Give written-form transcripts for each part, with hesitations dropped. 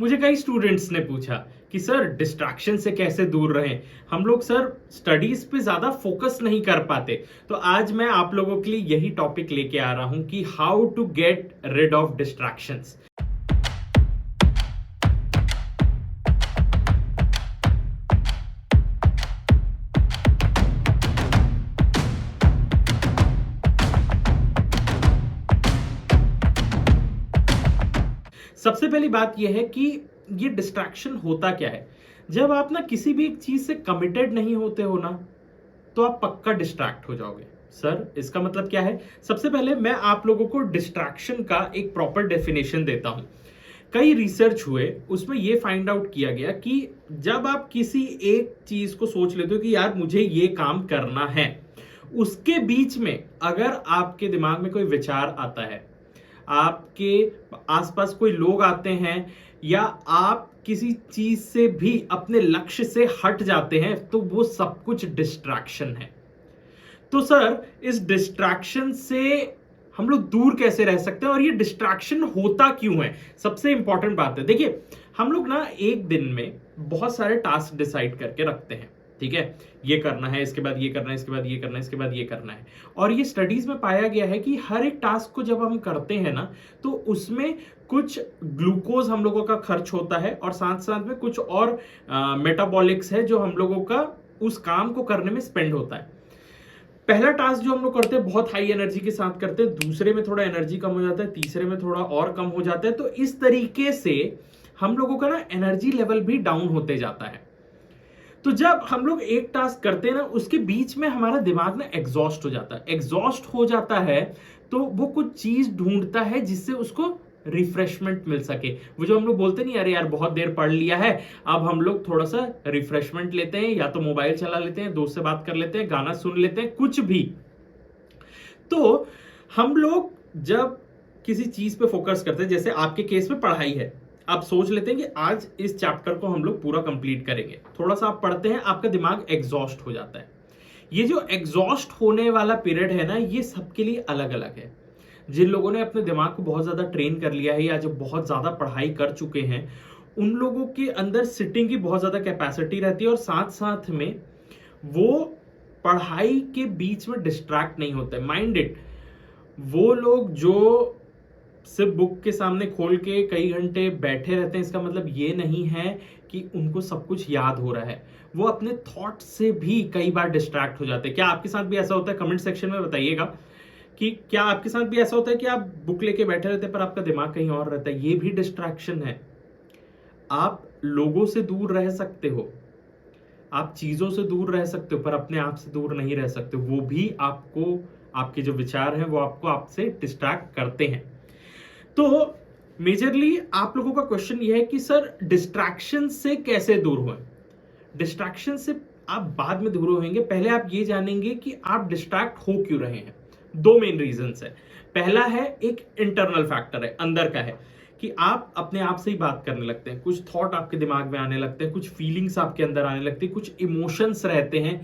मुझे कई स्टूडेंट्स ने पूछा कि सर डिस्ट्रैक्शन से कैसे दूर रहें, हम लोग सर स्टडीज पे ज्यादा फोकस नहीं कर पाते। तो आज मैं आप लोगों के लिए यही टॉपिक लेके आ रहा हूं कि how to get rid of distractions. सबसे पहली बात यह है कि ये डिस्ट्रैक्शन होता क्या है। जब आप ना किसी भी एक चीज से कमिटेड नहीं होते हो ना, तो आप पक्का डिस्ट्रैक्ट हो जाओगे। सर इसका मतलब क्या है? सबसे पहले मैं आप लोगों को डिस्ट्रैक्शन का एक प्रॉपर डेफिनेशन देता हूं। कई रिसर्च हुए, उसमें यह फाइंड आउट किया गया कि जब आप किसी एक चीज को सोच लेते हो कि यार मुझे ये काम करना है, उसके बीच में अगर आपके दिमाग में कोई विचार आता है, आपके आसपास कोई लोग आते हैं, या आप किसी चीज से भी अपने लक्ष्य से हट जाते हैं, तो वो सब कुछ डिस्ट्रैक्शन है। तो सर इस डिस्ट्रैक्शन से हम लोग दूर कैसे रह सकते हैं और ये डिस्ट्रैक्शन होता क्यों है? सबसे इंपॉर्टेंट बात है, देखिए हम लोग ना एक दिन में बहुत सारे टास्क डिसाइड करके रखते हैं, ठीक है? ये करना है, इसके बाद ये करना है, इसके बाद ये करना है, इसके बाद ये करना है। और ये स्टडीज में पाया गया है कि हर एक टास्क को जब हम करते हैं ना, तो उसमें कुछ ग्लूकोज हम लोगों का खर्च होता है और साथ साथ में कुछ और मेटाबॉलिक्स है जो हम लोगों का उस काम को करने में स्पेंड होता है। पहला टास्क जो हम लोग करते हैं बहुत हाई एनर्जी के साथ करते हैं, दूसरे में थोड़ा एनर्जी कम हो जाता है, तीसरे में थोड़ा और कम हो जाता है। तो इस तरीके से हम लोगों का ना एनर्जी लेवल भी डाउन होते जाता है। तो जब हम लोग एक टास्क करते हैं ना, उसके बीच में हमारा दिमाग ना एग्जॉस्ट हो जाता है। एग्जॉस्ट हो जाता है तो वो कुछ चीज ढूंढता है जिससे उसको रिफ्रेशमेंट मिल सके। वो जो हम लोग बोलते नहीं, अरे यार बहुत देर पढ़ लिया है, अब हम लोग थोड़ा सा रिफ्रेशमेंट लेते हैं, या तो मोबाइल चला लेते हैं, दोस्त से बात कर लेते हैं, गाना सुन लेते हैं, कुछ भी। तो हम लोग जब किसी चीज पे फोकस करते हैं, जैसे आपके केस में पढ़ाई है, आप सोच लेते हैं कि आज इस चैप्टर को हम लोग पूरा कंप्लीट करेंगे। थोड़ा सा आप पढ़ते हैं, आपका दिमाग एग्जॉस्ट हो जाता है। ये जो एग्जॉस्ट होने वाला पीरियड है ना, ये सबके लिए अलग अलग है। जिन लोगों ने अपने दिमाग को बहुत ज्यादा ट्रेन कर लिया है या जो बहुत ज्यादा पढ़ाई कर चुके हैं, उन लोगों के अंदर सिटिंग की बहुत ज्यादा कैपेसिटी रहती है और साथ साथ में वो पढ़ाई के बीच में डिस्ट्रैक्ट नहीं होते। माइंड इट, वो लोग जो सिर्फ बुक के सामने खोल के कई घंटे बैठे रहते हैं, इसका मतलब ये नहीं है कि उनको सब कुछ याद हो रहा है। वो अपने थॉट से भी कई बार डिस्ट्रैक्ट हो जाते हैं। क्या आपके साथ भी ऐसा होता है? कमेंट सेक्शन में बताइएगा कि क्या आपके साथ भी ऐसा होता है कि आप बुक लेके बैठे रहते हैं पर आपका दिमाग कहीं और रहता है। ये भी डिस्ट्रैक्शन है। आप लोगों से दूर रह सकते हो, आप चीजों से दूर रह सकते हो, पर अपने आप से दूर नहीं रह सकते। वो भी आपको, आपके जो विचार हैं वो आपको आपसे डिस्ट्रैक्ट करते हैं। तो मेजरली आप लोगों का क्वेश्चन ये है कि सर डिस्ट्रैक्शन से कैसे दूर हुए? डिस्ट्रैक्शन से आप बाद में दूर होंगे, पहले आप ये जानेंगे कि आप डिस्ट्रैक्ट हो क्यों रहे हैं। दो मेन रीजंस है। पहला है एक इंटरनल फैक्टर है, अंदर का है, कि आप अपने आप से ही बात करने लगते हैं, कुछ थॉट आपके दिमाग में आने लगते हैं, कुछ फीलिंग्स आपके अंदर आने लगती है, कुछ इमोशंस रहते हैं।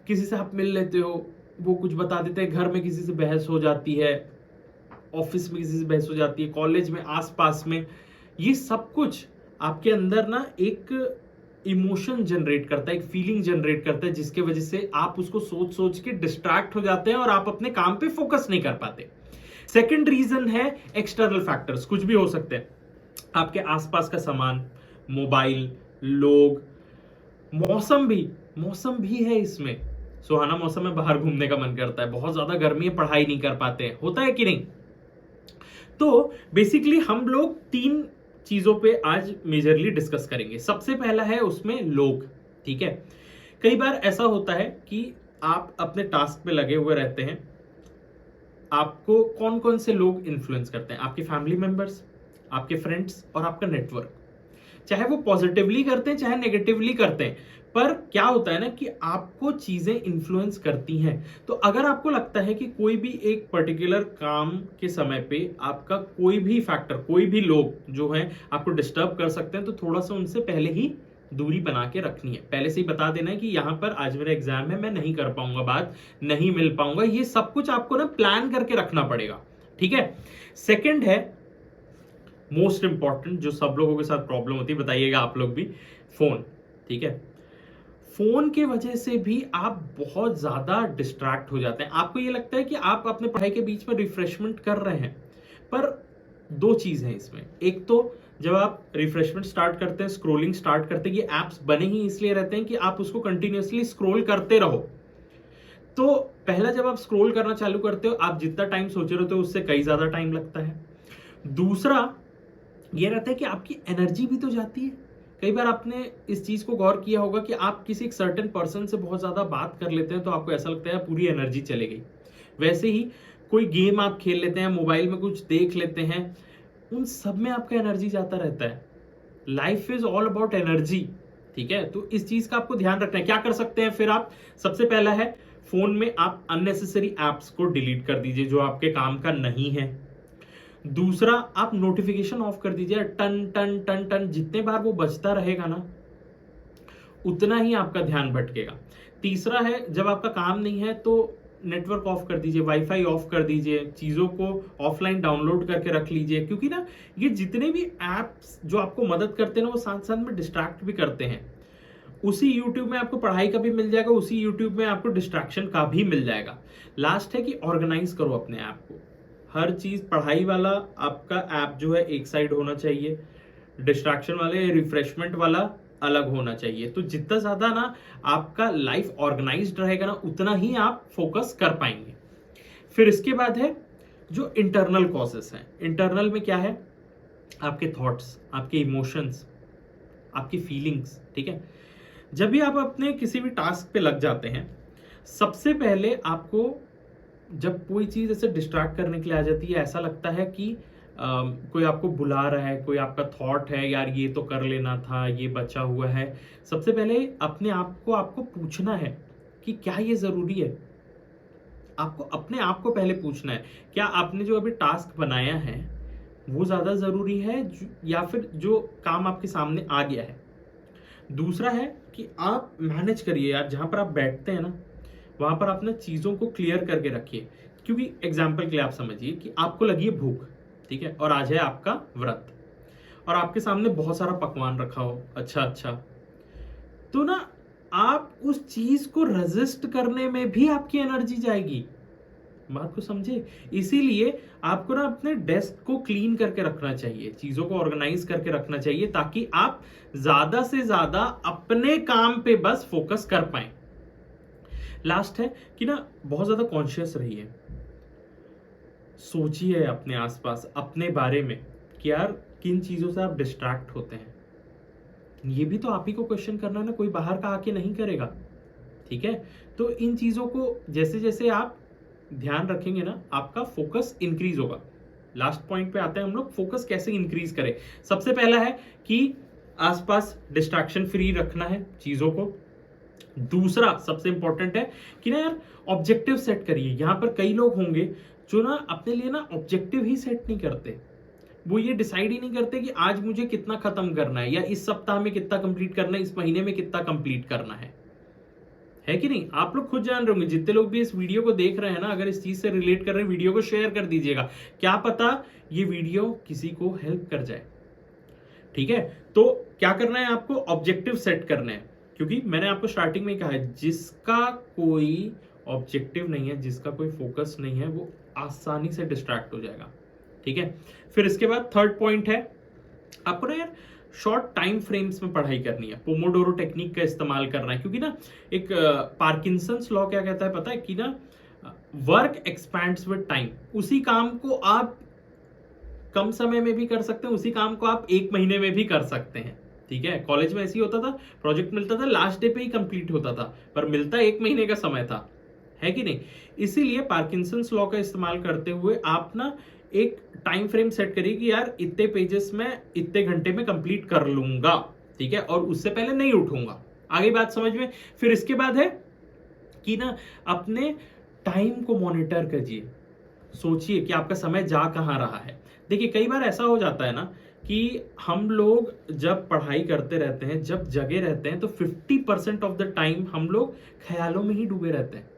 किसी से आप मिल लेते हो, वो कुछ बता देते हैं, घर में किसी से बहस हो जाती है, ऑफिस में किसी से बहस हो जाती है, कॉलेज में, आसपास में। ये सब कुछ आपके अंदर ना एक इमोशन जनरेट करता है, एक फीलिंग जनरेट करता है, जिसके वजह से आप उसको सोच सोच के डिस्ट्रैक्ट हो जाते हैं और आप अपने काम पे फोकस नहीं कर पाते। सेकंड रीजन है एक्सटर्नल फैक्टर्स। कुछ भी हो सकते हैं, आपके आसपास का सामान, मोबाइल, लोग, मौसम भी है इसमें। सुहाना मौसम में बाहर घूमने का मन करता है, बहुत ज्यादा गर्मी है, पढ़ाई नहीं कर पाते, होता है कि नहीं? तो बेसिकली हम लोग तीन चीजों पे आज मेजरली डिस्कस करेंगे। सबसे पहला है उसमें लोग, ठीक है? कई बार ऐसा होता है कि आप अपने टास्क पे लगे हुए रहते हैं, आपको कौन कौन से लोग इन्फ्लुएंस करते हैं? आपके फैमिली मेंबर्स, आपके फ्रेंड्स और आपका नेटवर्क। चाहे वो पॉजिटिवली करते हैं चाहे नेगेटिवली करते हैं, पर क्या होता है ना कि आपको चीजें इन्फ्लुएंस करती हैं। तो अगर आपको लगता है कि कोई भी एक पर्टिकुलर काम के समय पे आपका कोई भी फैक्टर, कोई भी लोग जो है आपको डिस्टर्ब कर सकते हैं, तो थोड़ा सा उनसे पहले ही दूरी बना के रखनी है। पहले से ही बता देना है कि यहां पर आज मेरा एग्जाम है, मैं नहीं कर पाऊंगा बात, नहीं मिल पाऊंगा। ये सब कुछ आपको ना प्लान करके रखना पड़ेगा, ठीक है? सेकंड है मोस्ट इंपॉर्टेंट जो सब लोगों के साथ प्रॉब्लम होती है, बताइएगा आप लोग भी, फोन। ठीक है, फोन के वजह से भी आप बहुत ज्यादा डिस्ट्रैक्ट हो जाते हैं। आपको ये लगता है कि आप अपने पढ़ाई के बीच में रिफ्रेशमेंट कर रहे हैं, पर दो चीज है इसमें। एक तो जब आप रिफ्रेशमेंट स्टार्ट करते हैं, स्क्रोलिंग स्टार्ट करते हैं, ये एप्स बने ही इसलिए रहते हैं कि आप उसको कंटिन्यूअसली स्क्रोल करते रहो। तो पहला, जब आप स्क्रोल करना चालू करते हो, आप जितना टाइम सोचे रहते हो उससे कई ज्यादा टाइम लगता है। दूसरा ये रहता है कि आपकी एनर्जी भी तो जाती है। कई बार आपने इस चीज को गौर किया होगा कि आप किसी एक सर्टेन पर्सन से बहुत ज्यादा बात कर लेते हैं तो आपको ऐसा लगता है पूरी एनर्जी चले गई। वैसे ही कोई गेम आप खेल लेते हैं, मोबाइल में कुछ देख लेते हैं, उन सब में आपका एनर्जी जाता रहता है। Life is all about energy. ठीक है, तो इस चीज का आपको ध्यान रखना है। क्या कर सकते हैं फिर आप? सबसे पहला है, फोन में आप अननेसेसरी एप्स को डिलीट कर दीजिए जो आपके काम का नहीं है। दूसरा, आप नोटिफिकेशन ऑफ कर दीजिए। टन टन टन टन जितने बार वो बजता रहेगा ना, उतना ही आपका ध्यान भटकेगा। तीसरा है, जब आपका काम नहीं है तो नेटवर्क ऑफ कर दीजिए, वाईफाई ऑफ कर दीजिए, चीजों को ऑफलाइन डाउनलोड करके रख लीजिए, क्योंकि ना ये जितने भी एप्स जो आपको मदद करते हैं ना, वो साथ साथ में डिस्ट्रैक्ट भी करते हैं। उसी यूट्यूब में आपको पढ़ाई का भी मिल जाएगा, उसी यूट्यूब में आपको डिस्ट्रैक्शन का भी मिल जाएगा। लास्ट है कि ऑर्गेनाइज करो अपने ऐप को। हर चीज, पढ़ाई वाला आपका ऐप जो है एक साइड होना चाहिए, डिस्ट्रैक्शन वाले, रिफ्रेशमेंट वाला अलग होना चाहिए। तो जितना ज्यादा ना आपका लाइफ ऑर्गेनाइज्ड रहेगा ना, उतना ही आप फोकस कर पाएंगे। फिर इसके बाद है जो इंटरनल कॉजेस हैं। इंटरनल में क्या है? आपके थॉट्स, आपके इमोशंस, आपकी फीलिंग्स। ठीक है, जब भी आप अपने किसी भी टास्क पे लग जाते हैं, सबसे पहले आपको जब कोई चीज ऐसे डिस्ट्रैक्ट करने के लिए आ जाती है, ऐसा लगता है कि कोई आपको बुला रहा है, कोई आपका थॉट है, यार ये तो कर लेना था, ये बचा हुआ है। सबसे पहले अपने आप को आपको पूछना है कि क्या ये जरूरी है। आपको अपने आप को पहले पूछना है, क्या आपने जो अभी टास्क बनाया है वो ज्यादा जरूरी है या फिर जो काम आपके सामने आ गया है। दूसरा है कि आप मैनेज करिए यार, जहां पर आप बैठते हैं ना, वहां पर अपने चीजों को क्लियर करके रखिए। क्योंकि एग्जाम्पल के लिए आप समझिए कि आपको लगी है भूख, ठीक है, और आज है आपका व्रत, और आपके सामने बहुत सारा पकवान रखा हो, अच्छा अच्छा, तो ना आप उस चीज को रेजिस्ट करने में भी आपकी एनर्जी जाएगी। बात को समझे? इसीलिए आपको ना अपने डेस्क को क्लीन करके रखना चाहिए, चीजों को ऑर्गेनाइज करके रखना चाहिए, ताकि आप ज्यादा से ज्यादा अपने काम पे बस फोकस कर पाए। लास्ट है कि ना बहुत ज्यादा कॉन्शियस रहिए। सोचिए अपने आसपास, अपने बारे में कि यार किन चीजों से आप डिस्ट्रैक्ट होते हैं। ये भी तो आप ही को क्वेश्चन करना है ना, कोई बाहर का आके नहीं करेगा। ठीक है, तो इन चीजों को जैसे जैसे आप ध्यान रखेंगे ना, आपका फोकस इंक्रीज होगा। लास्ट पॉइंट पे आते हैं हम लोग, फोकस कैसे इंक्रीज करें। सबसे पहला है कि आसपास डिस्ट्रैक्शन फ्री रखना है चीजों को। दूसरा सबसे इंपॉर्टेंट है कि ना यार ऑब्जेक्टिव सेट करिए। यहां पर कई लोग होंगे जो ना अपने लिए ना ऑब्जेक्टिव ही सेट नहीं करते। वो ये डिसाइड ही नहीं करते कि आज मुझे कितना खत्म करना है, या इस सप्ताह में कितना कंप्लीट करना है, इस महीने में कितना कंप्लीट करना है कि नहीं? आप लोग खुद जान रहे होंगे, जितने लोग भी इस वीडियो को देख रहे हैं ना, अगर इस चीज से रिलेट कर रहे हैं, वीडियो को शेयर कर दीजिएगा, क्या पता ये वीडियो किसी को हेल्प कर जाए। ठीक है, तो क्या करना है आपको? ऑब्जेक्टिव सेट करने हैं। क्योंकि मैंने आपको स्टार्टिंग में कहा है, जिसका कोई ऑब्जेक्टिव नहीं है, जिसका कोई फोकस नहीं है, वो आसानी से डिस्ट्रैक्ट हो जाएगा। ठीक है, फिर इसके बाद थर्ड पॉइंट है, आपको ना यार शॉर्ट टाइम फ्रेम्स में पढ़ाई करनी है। पोमोडोरो टेक्निक का इस्तेमाल करना है, क्योंकि ना एक पार्किंसंस लॉ क्या कहता है पता है? कि ना वर्क एक्सपैंड्स विद टाइम। उसी काम को आप कम समय में भी कर सकते हैं, उसी काम को आप एक महीने में भी कर सकते हैं। ठीक है, कॉलेज में ऐसे ही होता था, प्रोजेक्ट मिलता था, लास्ट डे पे ही कंप्लीट होता था, पर मिलता एक महीने का समय था, है कि नहीं? इसीलिए पार्किंसंस लॉ का इस्तेमाल करते हुए आप ना एक टाइम फ्रेम सेट करिए कि यार इतने पेजेस में इतने घंटे में कंप्लीट कर लूंगा। ठीक है, और उससे पहले नहीं उठूंगा। आगे बात समझ में? फिर इसके बाद है कि ना अपने टाइम को मॉनिटर करिए। सोचिए कि आपका समय जा कहां रहा है। देखिए, कई बार ऐसा हो जाता है ना कि हम लोग जब पढ़ाई करते रहते हैं, जब जगे रहते हैं, तो 50% ऑफ द टाइम हम लोग ख्यालों में ही डूबे रहते हैं,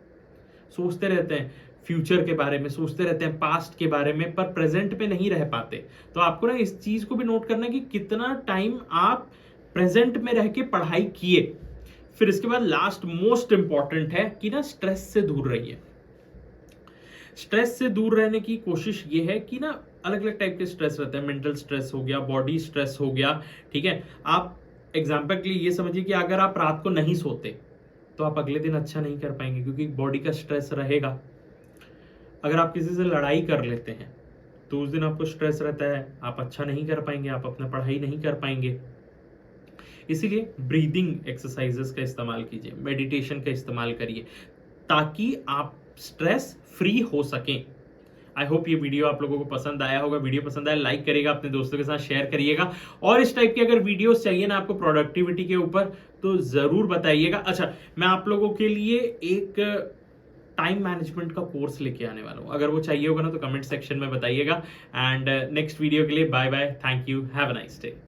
सोचते रहते हैं। फ्यूचर के बारे में सोचते रहते हैं, पास्ट के बारे में, पर प्रेजेंट पे नहीं रह पाते। तो आपको ना इस चीज को भी नोट करना है कि कितना टाइम आप प्रेजेंट में रह के पढ़ाई किए। फिर इसके बाद लास्ट मोस्ट इंपॉर्टेंट है कि ना स्ट्रेस से दूर रहिए। स्ट्रेस से दूर रहने की कोशिश ये है कि ना अलग अलग टाइप के स्ट्रेस रहते हैं, मेंटल स्ट्रेस हो गया, बॉडी स्ट्रेस हो गया, ठीक है। आप एग्जाम्पल के लिए ये समझिए कि अगर आप रात को नहीं सोते तो आप अगले दिन अच्छा नहीं कर पाएंगे, क्योंकि बॉडी का स्ट्रेस रहेगा। अगर आप किसी से लड़ाई कर लेते हैं तो उस दिन आपको स्ट्रेस रहता है, आप अच्छा नहीं कर पाएंगे, आप अपना पढ़ाई नहीं कर पाएंगे। इसीलिए ब्रीदिंग एक्सरसाइजेस का इस्तेमाल कीजिए, मेडिटेशन का इस्तेमाल करिए, ताकि आप स्ट्रेस फ्री हो सकें। आई होप ये वीडियो आप लोगों को पसंद आया होगा। वीडियो पसंद आया लाइक करिएगा, अपने दोस्तों के साथ शेयर करिएगा, और इस टाइप की अगर वीडियोस चाहिए ना आपको प्रोडक्टिविटी के ऊपर तो जरूर बताइएगा। अच्छा, मैं आप लोगों के लिए एक टाइम मैनेजमेंट का कोर्स लेके आने वाला हूं, अगर वो चाहिए होगा ना तो कमेंट सेक्शन में बताइएगा। एंड नेक्स्ट वीडियो के लिए bye bye, thank you, have a nice day.